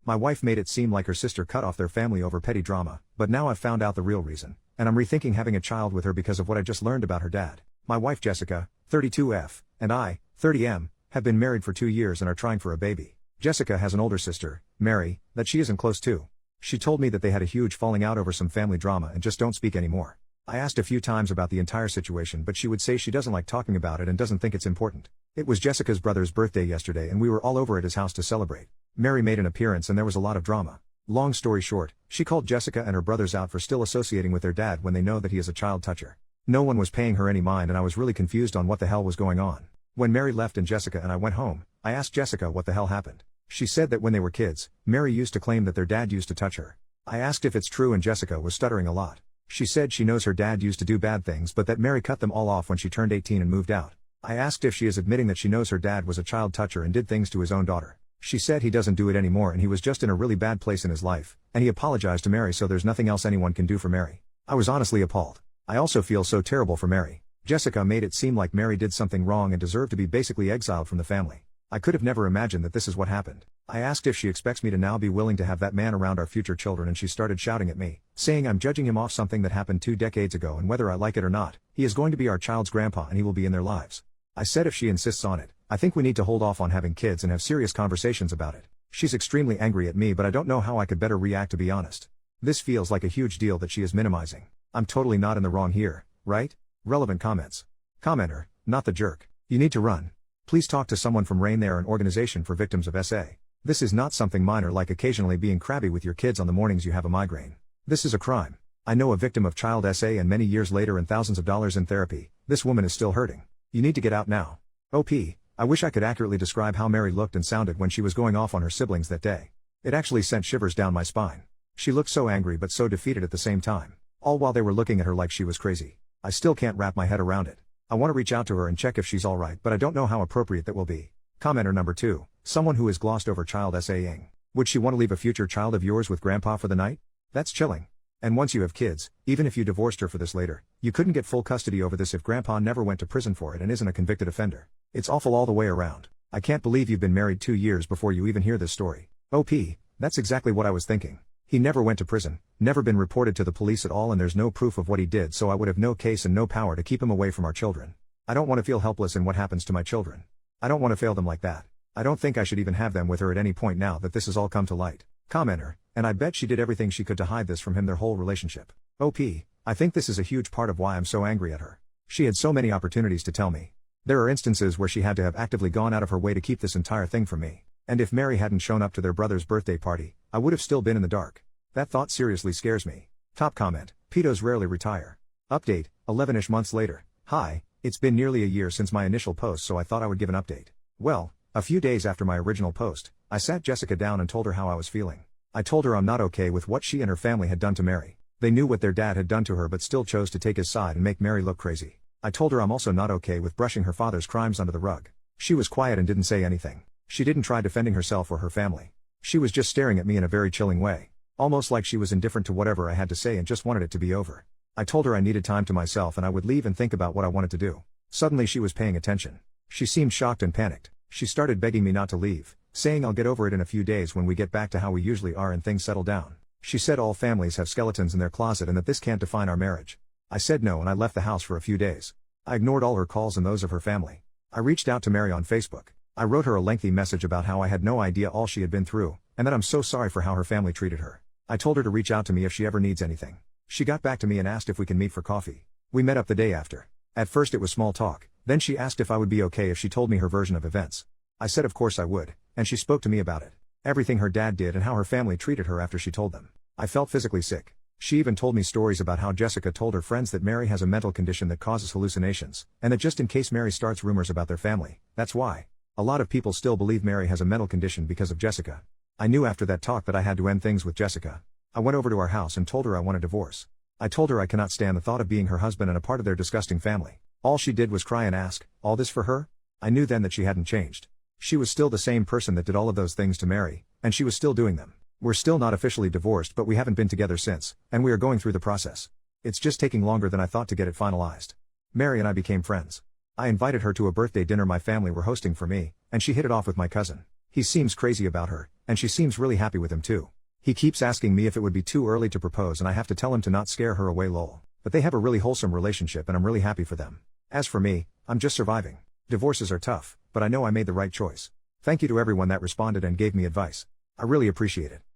My wife made it seem like her sister cut off their family over petty drama, but now I've found out the real reason, and I'm rethinking having a child with her because of what I just learned about her dad. My wife Jessica, 32F, and I, 30M, have been married for 2 years and are trying for a baby. Jessica has an older sister, Mary, that she isn't close to. She told me that they had a huge falling out over some family drama and just don't speak anymore. I asked a few times about the entire situation, but she would say she doesn't like talking about it and doesn't think it's important. It was Jessica's brother's birthday yesterday and we were all over at his house to celebrate. Mary made an appearance and there was a lot of drama. Long story short, she called Jessica and her brothers out for still associating with their dad when they know that he is a child toucher. No one was paying her any mind and I was really confused on what the hell was going on. When Mary left and Jessica and I went home, I asked Jessica what the hell happened. She said that when they were kids, Mary used to claim that their dad used to touch her. I asked if it's true and Jessica was stuttering a lot. She said she knows her dad used to do bad things but that Mary cut them all off when she turned 18 and moved out. I asked if she is admitting that she knows her dad was a child toucher and did things to his own daughter. She said he doesn't do it anymore and he was just in a really bad place in his life, and he apologized to Mary so there's nothing else anyone can do for Mary. I was honestly appalled. I also feel so terrible for Mary. Jessica made it seem like Mary did something wrong and deserved to be basically exiled from the family. I could have never imagined that this is what happened. I asked if she expects me to now be willing to have that man around our future children and she started shouting at me, saying I'm judging him off something that happened 2 decades ago and whether I like it or not, he is going to be our child's grandpa and he will be in their lives. I said if she insists on it, I think we need to hold off on having kids and have serious conversations about it. She's extremely angry at me but I don't know how I could better react, to be honest. This feels like a huge deal that she is minimizing. I'm totally not in the wrong here, right? Relevant comments. Commenter, not the jerk. You need to run. Please talk to someone from RAIN. They're an organization for victims of SA. This is not something minor like occasionally being crabby with your kids on the mornings you have a migraine. This is a crime. I know a victim of child SA and many years later and thousands of dollars in therapy, this woman is still hurting. You need to get out now. OP, I wish I could accurately describe how Mary looked and sounded when she was going off on her siblings that day. It actually sent shivers down my spine. She looked so angry but so defeated at the same time. All while they were looking at her like she was crazy. I still can't wrap my head around it. I want to reach out to her and check if she's alright but I don't know how appropriate that will be. Commenter number 2, someone who has glossed over child SA-ing. Would she want to leave a future child of yours with grandpa for the night? That's chilling. And once you have kids, even if you divorced her for this later, you couldn't get full custody over this if grandpa never went to prison for it and isn't a convicted offender. It's awful all the way around. I can't believe you've been married 2 years before you even hear this story. OP, that's exactly what I was thinking. He never went to prison, never been reported to the police at all and there's no proof of what he did so I would have no case and no power to keep him away from our children. I don't want to feel helpless in what happens to my children. I don't want to fail them like that. I don't think I should even have them with her at any point now that this has all come to light. Commenter, and I bet she did everything she could to hide this from him their whole relationship. OP, I think this is a huge part of why I'm so angry at her. She had so many opportunities to tell me. There are instances where she had to have actively gone out of her way to keep this entire thing from me. And if Mary hadn't shown up to their brother's birthday party, I would have still been in the dark. That thought seriously scares me. Top comment, pedos rarely retire. Update, 11-ish months later. Hi, it's been nearly a year since my initial post so I thought I would give an update. Well, a few days after my original post, I sat Jessica down and told her how I was feeling. I told her I'm not okay with what she and her family had done to Mary. They knew what their dad had done to her but still chose to take his side and make Mary look crazy. I told her I'm also not okay with brushing her father's crimes under the rug. She was quiet and didn't say anything. She didn't try defending herself or her family. She was just staring at me in a very chilling way. Almost like she was indifferent to whatever I had to say and just wanted it to be over. I told her I needed time to myself and I would leave and think about what I wanted to do. Suddenly she was paying attention. She seemed shocked and panicked. She started begging me not to leave, saying I'll get over it in a few days when we get back to how we usually are and things settle down. She said all families have skeletons in their closet and that this can't define our marriage. I said no and I left the house for a few days. I ignored all her calls and those of her family. I reached out to Mary on Facebook. I wrote her a lengthy message about how I had no idea all she had been through, and that I'm so sorry for how her family treated her. I told her to reach out to me if she ever needs anything. She got back to me and asked if we can meet for coffee. We met up the day after. At first it was small talk, then she asked if I would be okay if she told me her version of events. I said of course I would, and she spoke to me about it. Everything her dad did and how her family treated her after she told them. I felt physically sick. She even told me stories about how Jessica told her friends that Mary has a mental condition that causes hallucinations, and that just in case Mary starts rumors about their family, that's why. A lot of people still believe Mary has a mental condition because of Jessica. I knew after that talk that I had to end things with Jessica. I went over to our house and told her I want a divorce. I told her I cannot stand the thought of being her husband and a part of their disgusting family. All she did was cry and ask, all this for her? I knew then that she hadn't changed. She was still the same person that did all of those things to Mary, and she was still doing them. We're still not officially divorced but we haven't been together since, and we are going through the process. It's just taking longer than I thought to get it finalized. Mary and I became friends. I invited her to a birthday dinner my family were hosting for me, and she hit it off with my cousin. He seems crazy about her, and she seems really happy with him too. He keeps asking me if it would be too early to propose and I have to tell him to not scare her away lol. But they have a really wholesome relationship and I'm really happy for them. As for me, I'm just surviving. Divorces are tough, but I know I made the right choice. Thank you to everyone that responded and gave me advice. I really appreciate it.